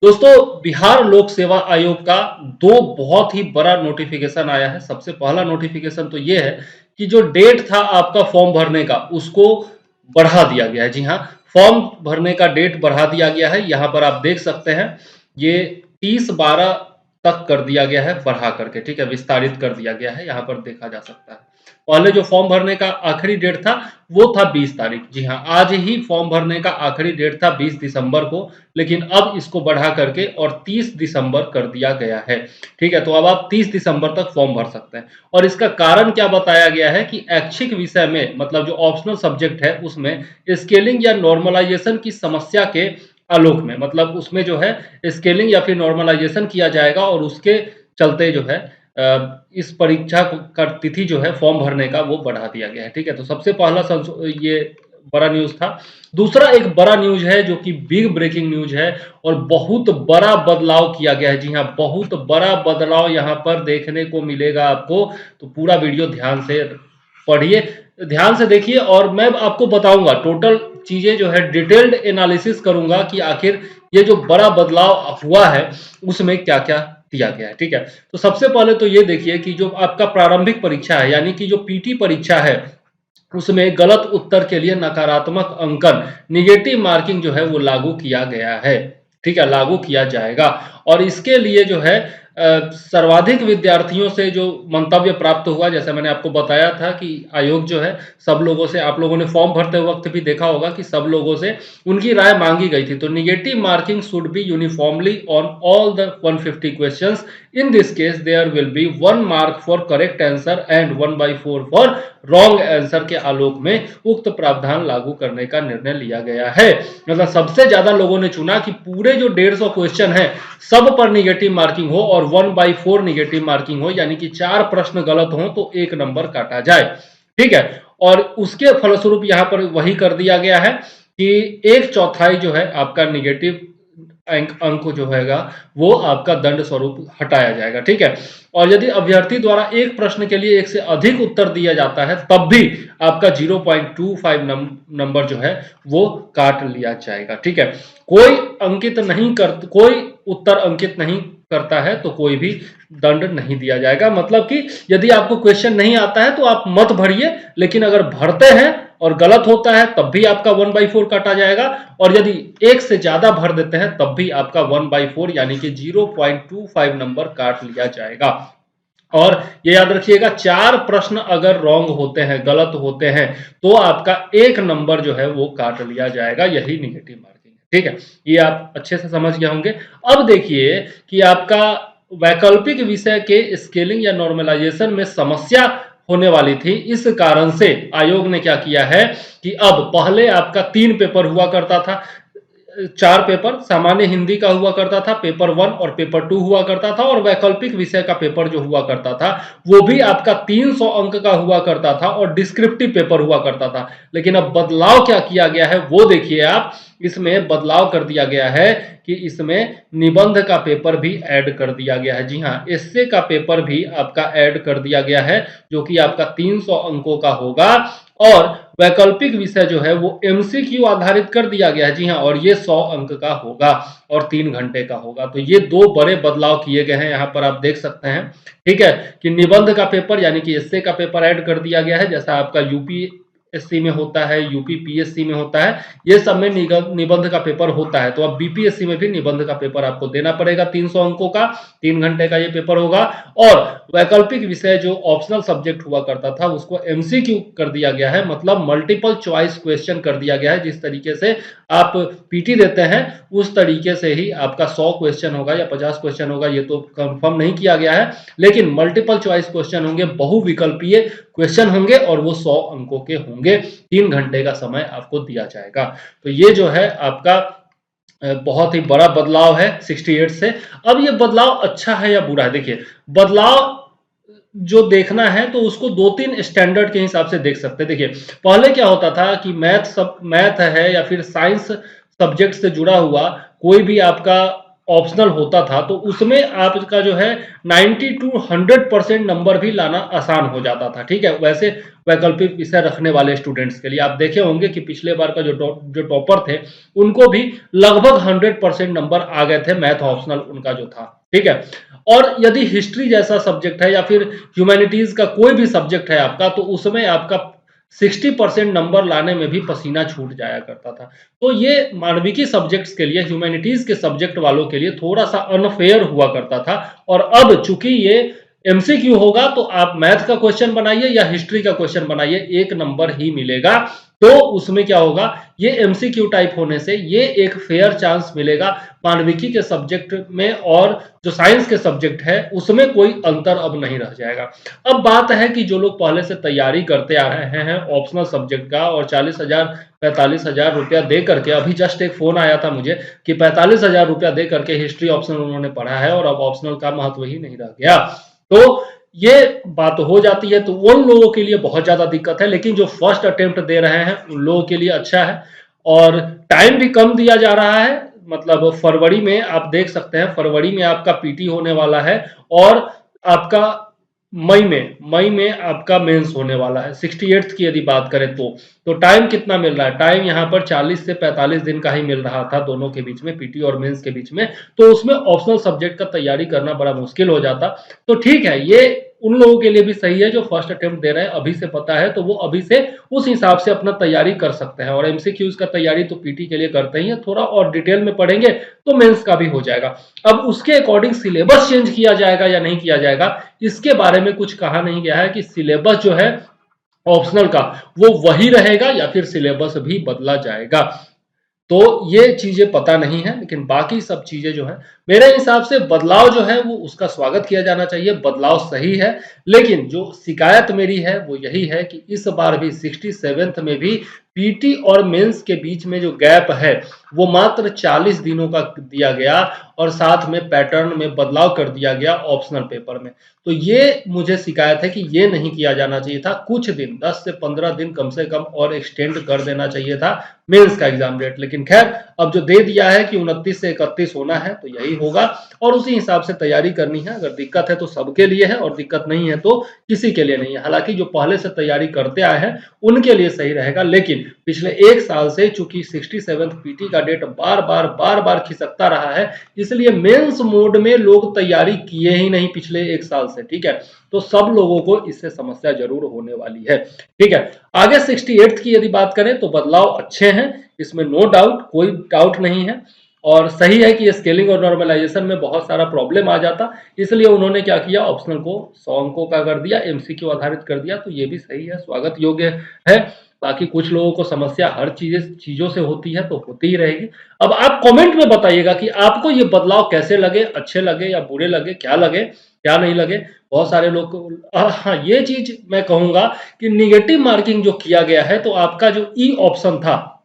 दोस्तों, बिहार लोक सेवा आयोग का दो बहुत ही बड़ा नोटिफिकेशन आया है। सबसे पहला नोटिफिकेशन तो ये है कि जो डेट था आपका फॉर्म भरने का उसको बढ़ा दिया गया है। जी हाँ, फॉर्म भरने का डेट बढ़ा दिया गया है। यहाँ पर आप देख सकते हैं, ये 30/12 तक कर दिया गया है, बढ़ा करके। ठीक है, विस्तारित कर दिया गया है, यहाँ पर देखा जा सकता है। पहले जो फॉर्म भरने का आखिरी डेट था वो था 20 तारीख। जी हाँ, आज ही फॉर्म भरने का आखिरी डेट था 20 दिसंबर को, लेकिन अब इसको बढ़ा करके और 30 दिसंबर कर दिया गया है। ठीक है, तो अब आप 30 दिसंबर तक फॉर्म भर सकते हैं। और इसका कारण क्या बताया गया है कि ऐच्छिक विषय में, मतलब जो ऑप्शनल सब्जेक्ट है उसमें स्केलिंग या नॉर्मलाइजेशन की समस्या के आलोक में, मतलब उसमें जो है स्केलिंग या फिर नॉर्मलाइजेशन किया जाएगा, और उसके चलते जो है इस परीक्षा का तिथि जो है फॉर्म भरने का वो बढ़ा दिया गया है। ठीक है, तो सबसे पहला ये बड़ा न्यूज था। दूसरा एक बड़ा न्यूज है जो कि बिग ब्रेकिंग न्यूज है, और बहुत बड़ा बदलाव किया गया है। जी हाँ, बहुत बड़ा बदलाव यहाँ पर देखने को मिलेगा आपको। तो पूरा वीडियो ध्यान से पढ़िए, ध्यान से देखिए, और मैं आपको बताऊंगा टोटल चीजें जो है, डिटेल्ड एनालिसिस करूंगा कि आखिर ये जो बड़ा बदलाव हुआ है उसमें क्या क्या दिया गया है। ठीक है, तो सबसे पहले तो ये देखिए कि जो आपका प्रारंभिक परीक्षा है, यानी कि जो पीटी परीक्षा है, उसमें गलत उत्तर के लिए नकारात्मक अंकन, निगेटिव मार्किंग जो है वो लागू किया गया है। ठीक है, लागू किया जाएगा। और इसके लिए जो है सर्वाधिक विद्यार्थियों से जो मंतव्य प्राप्त हुआ, जैसे मैंने आपको बताया था कि आयोग जो है सब लोगों से, आप लोगों ने फॉर्म भरते वक्त भी देखा होगा कि सब लोगों से उनकी राय मांगी गई थी। तो negative marking should be uniformly on all the 150 questions. In this case there will be 1 mark for correct answer and 1/4 for wrong answer के आलोक में उक्त प्रावधान लागू करने का निर्णय लिया गया है। मतलब सबसे ज्यादा लोगों ने चुना कि पूरे जो 150 क्वेश्चन है सब पर निगेटिव मार्किंग हो, और 1/4 निगेटिव मार्किंग हो, यानी कि 4 प्रश्न गलत हो तो 1 नंबर काटा जाए। ठीक है, और उसके फलस्वरूप यहां पर वही कर दिया गया है कि 1/4 जो है आपका निगेटिव अंक जो हैगा वो आपका दंड स्वरूप हटाया जाएगा। ठीक है, और यदि अभ्यर्थी द्वारा एक प्रश्न के लिए एक से अधिक उत्तर दिया जाता है तब भी आपका 0.25 नंबर जो है वो काट लिया जाएगा। ठीक है, कोई उत्तर अंकित नहीं करता है तो कोई भी दंड नहीं दिया जाएगा। मतलब कि यदि आपको क्वेश्चन नहीं आता है तो आप मत भरिए, लेकिन अगर भरते हैं और गलत होता है तब भी आपका 1/4 काटा जाएगा, और यदि एक से ज्यादा भर देते हैं तब भी आपका 1/4 यानी कि 0.25 नंबर काट लिया जाएगा। और ये याद रखिएगा, 4 प्रश्न अगर रॉन्ग होते हैं, गलत होते हैं, तो आपका 1 नंबर जो है वो काट लिया जाएगा। यही निगेटिव मार्किंग है। ठीक है, ये आप अच्छे से समझ गए होंगे। अब देखिए कि आपका वैकल्पिक विषय के स्केलिंग या नॉर्मलाइजेशन में समस्या होने वाली थी। इस कारण से आयोग ने क्या किया है कि अब पहले आपका 3 पेपर हुआ करता था, 4 पेपर, सामान्य हिंदी का हुआ करता था, पेपर 1 और पेपर 2 हुआ करता था, और वैकल्पिक विषय का पेपर जो हुआ करता था वो भी आपका 300 अंक का हुआ करता था, और डिस्क्रिप्टिव पेपर हुआ करता था। लेकिन अब बदलाव क्या किया गया है वो देखिए आप। इसमें बदलाव कर दिया गया है कि इसमें निबंध का पेपर भी ऐड कर दिया गया है। जी हाँ, एस्से का पेपर भी आपका ऐड कर दिया गया है, जो कि आपका 300 अंकों का होगा। और वैकल्पिक विषय जो है वो एमसीक्यू आधारित कर दिया गया है। जी हाँ, और ये 100 अंक का होगा और 3 घंटे का होगा। तो ये दो बड़े बदलाव किए गए हैं, यहाँ पर आप देख सकते हैं। ठीक है, कि निबंध का पेपर यानी कि एस्से का पेपर ऐड कर दिया गया है, जैसा आपका यूपीएससी में होता है, यूपीपीएससी में होता है, ये सब में निबंध का पेपर होता है। तो अब बीपीएससी में भी निबंध का पेपर आपको देना पड़ेगा 300 अंकों का, 3 घंटे का ये पेपर होगा। और वैकल्पिक विषय जो ऑप्शनल सब्जेक्ट हुआ करता था उसको एमसीक्यू कर दिया गया है, मतलब मल्टीपल चॉइस क्वेश्चन कर दिया गया है। जिस तरीके से आप पीटी देते हैं उस तरीके से ही आपका 100 क्वेश्चन होगा या 50 क्वेश्चन होगा, ये तो कंफर्म नहीं किया गया है, लेकिन मल्टीपल चॉइस क्वेश्चन होंगे, बहुविकल्पीय क्वेश्चन होंगे, और वो 100 अंकों के होंगे। 3 घंटे का समय आपको दिया जाएगा। तो ये जो है आपका बहुत ही बड़ा बदलाव है 68 से। अब ये बदलाव अच्छा है या बुरा है? देखिए, बदलाव जो देखना है तो उसको 2-3 स्टैंडर्ड के हिसाब से देख सकते हैं। देखिए, पहले क्या होता था कि मैथ है या फिर साइंस सब्जेक्ट से जुड़ा हुआ कोई भी आपका ऑप्शनल होता था तो उसमें आपका जो है 90 टू 100% नंबर भी लाना आसान हो जाता था। ठीक है, वैसे वैकल्पिक विषय रखने वाले स्टूडेंट्स के लिए आप देखे होंगे कि पिछले बार का जो टॉपर थे उनको भी लगभग 100% नंबर आ गए थे मैथ ऑप्शनल उनका जो था। ठीक है, और यदि हिस्ट्री जैसा सब्जेक्ट है या फिर ह्यूमैनिटीज का कोई भी सब्जेक्ट है आपका, तो उसमें आपका 60% नंबर लाने में भी पसीना छूट जाया करता था। तो ये मानविकी सब्जेक्ट्स के लिए, ह्यूमैनिटीज के सब्जेक्ट वालों के लिए थोड़ा सा अनफेयर हुआ करता था। और अब चूंकि ये एमसीक्यू होगा तो आप मैथ का क्वेश्चन बनाइए या हिस्ट्री का क्वेश्चन बनाइए, एक नंबर ही मिलेगा। तो उसमें क्या होगा, ये एमसीक्यू टाइप होने से ये एक फेयर चांस मिलेगा मानविकी के सब्जेक्ट में, और जो साइंस के सब्जेक्ट है उसमें कोई अंतर अब नहीं रह जाएगा। अब बात है कि जो लोग पहले से तैयारी करते आ रहे हैं ऑप्शनल सब्जेक्ट का और 40,000 45,000 रुपया दे करके, अभी जस्ट एक फोन आया था मुझे कि 45,000 रुपया दे करके हिस्ट्री ऑप्शनल उन्होंने पढ़ा है और अब ऑप्शनल का महत्व ही नहीं रह गया, तो ये बात हो जाती है। तो उन लोगों के लिए बहुत ज्यादा दिक्कत है, लेकिन जो फर्स्ट अटेम्प्ट दे रहे हैं उन लोगों के लिए अच्छा है। और टाइम भी कम दिया जा रहा है, मतलब फरवरी में आप देख सकते हैं, फरवरी में आपका पीटी होने वाला है और आपका मई में आपका मेंस होने वाला है 68th की यदि बात करें तो टाइम कितना मिल रहा है, टाइम यहाँ पर 40 से 45 दिन का ही मिल रहा था दोनों के बीच में, पीटी और मेंस के बीच में। तो उसमें ऑप्शनल सब्जेक्ट का तैयारी करना बड़ा मुश्किल हो जाता। तो ठीक है, ये उन लोगों के लिए भी सही है जो फर्स्ट अटेम्प्ट दे रहे हैं, अभी से पता है तो वो अभी से उस हिसाब से अपना तैयारी कर सकते हैं। और एमसीक्यूज का तैयारी तो पीटी के लिए करते ही है, थोड़ा और डिटेल में पढ़ेंगे तो मेंस का भी हो जाएगा। अब उसके अकॉर्डिंग सिलेबस चेंज किया जाएगा या नहीं किया जाएगा, इसके बारे में कुछ कहा नहीं गया है कि सिलेबस जो है ऑप्शनल का वो वही रहेगा या फिर सिलेबस भी बदला जाएगा। तो ये चीजें पता नहीं है, लेकिन बाकी सब चीजें जो है मेरे हिसाब से बदलाव जो है वो उसका स्वागत किया जाना चाहिए, बदलाव सही है। लेकिन जो शिकायत मेरी है वो यही है कि इस बार भी 67th में भी पीटी और मेंस के बीच में जो गैप है वो मात्र 40 दिनों का दिया गया और साथ में पैटर्न में बदलाव कर दिया गया ऑप्शनल पेपर में। तो ये मुझे शिकायत है कि ये नहीं किया जाना चाहिए था, कुछ दिन 10 से 15 दिन कम से कम और एक्सटेंड कर देना चाहिए था मेंस का एग्जाम डेट। लेकिन खैर अब जो दे दिया है कि 29 से 31 होना है तो यही होगा और उसी हिसाब से तैयारी करनी है। अगर दिक्कत है तो सबके लिए है और दिक्कत नहीं है तो किसी के लिए नहीं है। हालांकि जो पहले से तैयारी करते आए हैं उनके लिए सही रहेगा, लेकिन पिछले एक साल से चूंकि 67th पीटी का डेट बार बार खिसकता रहा है, इसलिए मेंस मोड में लोग तैयारी किए ही नहीं पिछले एक साल से। ठीक है, तो सब लोगों को इससे समस्या जरूर होने वाली है। ठीक है, आगे 68th की यदि बात करें तो बदलाव अच्छे हैं, इसमें नो डाउट, कोई डाउट नहीं है। और सही है कि स्केलिंग और नॉर्मलाइजेशन में बहुत सारा प्रॉब्लम आ जाता, इसलिए उन्होंने क्या किया, ऑप्शनल को 100 अंकों का कर दिया, एमसीक्यू आधारित कर दिया। तो ये भी सही है, स्वागत योग्य है। बाकी कुछ लोगों को समस्या हर चीजों से होती है तो होती ही रहेगी। अब आप कमेंट में बताइएगा कि आपको ये बदलाव कैसे लगे, अच्छे लगे या बुरे लगे, क्या लगे क्या नहीं लगे। बहुत सारे लोग हाँ, ये चीज मैं कहूंगा कि निगेटिव मार्किंग जो किया गया है, तो आपका जो ई ऑप्शन था,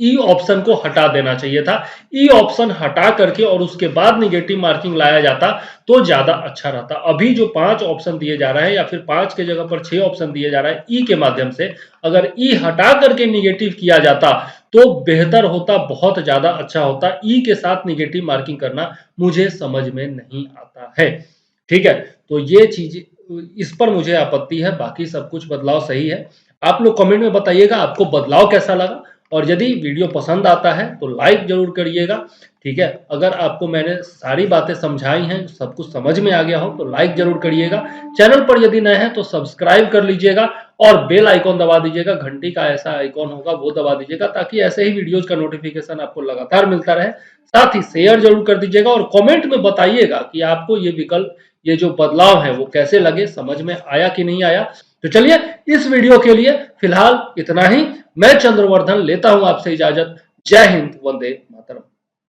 ई ऑप्शन को हटा देना चाहिए था। ई ऑप्शन हटा करके और उसके बाद निगेटिव मार्किंग लाया जाता तो ज्यादा अच्छा रहता। अभी जो 5 ऑप्शन दिए जा रहे हैं या फिर 5 के जगह पर 6 ऑप्शन दिए जा रहा है ई के माध्यम से, अगर ई हटा करके निगेटिव किया जाता तो बेहतर होता, बहुत ज्यादा अच्छा होता। ई के साथ निगेटिव मार्किंग करना मुझे समझ में नहीं आता है। ठीक है, तो ये चीज, इस पर मुझे आपत्ति है, बाकी सब कुछ बदलाव सही है। आप लोग कमेंट में बताइएगा आपको बदलाव कैसा लगा, और यदि वीडियो पसंद आता है तो लाइक जरूर करिएगा। ठीक है, अगर आपको मैंने सारी बातें समझाई हैं, सब कुछ समझ में आ गया हो तो लाइक जरूर करिएगा। चैनल पर यदि नए हैं तो सब्सक्राइब कर लीजिएगा और बेल आइकॉन दबा दीजिएगा, घंटी का ऐसा आइकॉन होगा वो दबा दीजिएगा, ताकि ऐसे ही वीडियोज का नोटिफिकेशन आपको लगातार मिलता रहे। साथ ही शेयर जरूर कर दीजिएगा और कमेंट में बताइएगा कि आपको ये विकल्प, ये जो बदलाव है वो कैसे लगे, समझ में आया कि नहीं आया। तो चलिए, इस वीडियो के लिए फिलहाल इतना ही। मैं चंद्रवर्धन लेता हूं आपसे इजाजत। जय हिंद, वंदे मातरम।